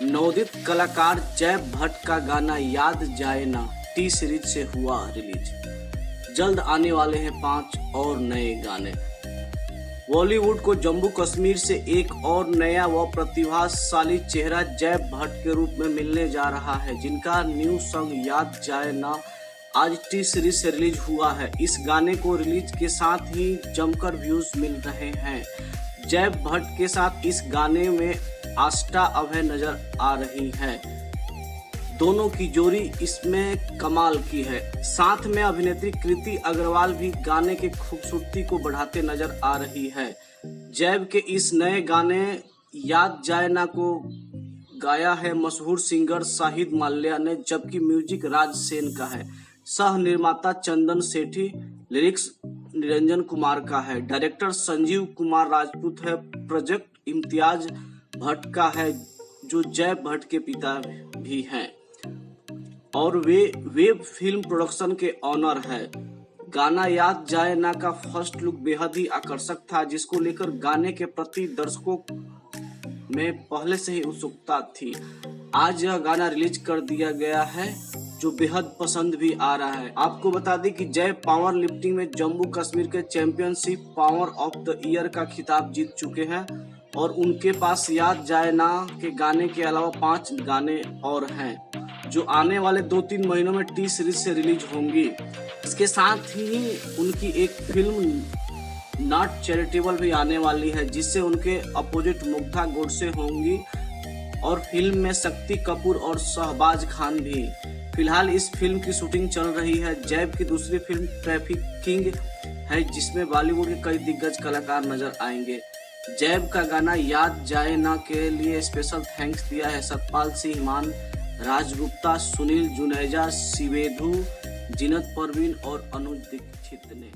नवोदित कलाकार जय भट्ट का गाना याद जाए ना टी सीरीज से हुआ रिलीज। जल्द आने वाले हैं 5 और नए गाने। बॉलीवुड को जम्मू कश्मीर से एक और नया व प्रतिभाशाली चेहरा जय भट्ट के रूप में मिलने जा रहा है, जिनका न्यू सॉन्ग याद जाए ना आज टी सीरीज से रिलीज हुआ है। इस गाने को रिलीज के साथ ही जमकर व्यूज मिल रहे हैं। जय भट्ट के साथ इस गाने में आस्था अभय नजर आ रही है। दोनों की जोड़ी इसमें कमाल की है। साथ में अभिनेत्री कृति अग्रवाल भी गाने की खूबसूरती को बढ़ाते नजर आ रही है। जैब के इस नए गाने याद जाए ना को गाया है मशहूर सिंगर शाहिद माल्या ने, जबकि म्यूजिक राज सेन का है। सह निर्माता चंदन सेठी, लिरिक्स निरंजन कुमार का है, डायरेक्टर संजीव कुमार राजपूत है, प्रोजेक्ट इम्तियाज भट्ट का है जो जय भट्ट के पिता भी हैं और वे वेब फिल्म प्रोडक्शन के ऑनर है। गाना याद जाए ना का फर्स्ट लुक बेहद ही आकर्षक था, जिसको लेकर गाने के प्रति दर्शकों में पहले से ही उत्सुकता थी। आज यह गाना रिलीज कर दिया गया है जो बेहद पसंद भी आ रहा है। आपको बता दें कि जय पावर लिफ्टिंग में जम्मू कश्मीर के championship power of the year का खिताब जीत चुके हैं और उनके पास याद जाए ना के गाने के अलावा 5 गाने और हैं जो आने वाले 2-3 महीनों में टी सीरीज से रिलीज होंगी। इसके साथ ही उनकी एक फिल्म नॉट चैरिटेबल भी आने वाली है, जिससे उनके अपोजिट मुग्धा गोडसे होंगी और फिल्म में शक्ति कपूर और शहबाज खान भी। फिलहाल इस फिल्म की शूटिंग चल रही है। जैब की दूसरी फिल्म ट्रैफिक किंग है, जिसमें बॉलीवुड के कई दिग्गज कलाकार नजर आएंगे। जैब का गाना याद जाए ना के लिए स्पेशल थैंक्स दिया है सतपाल सिंह मान, राज गुप्ता, सुनील जुनेजा, शिवेदु, जीनत परवीन और अनुज दीक्षित ने।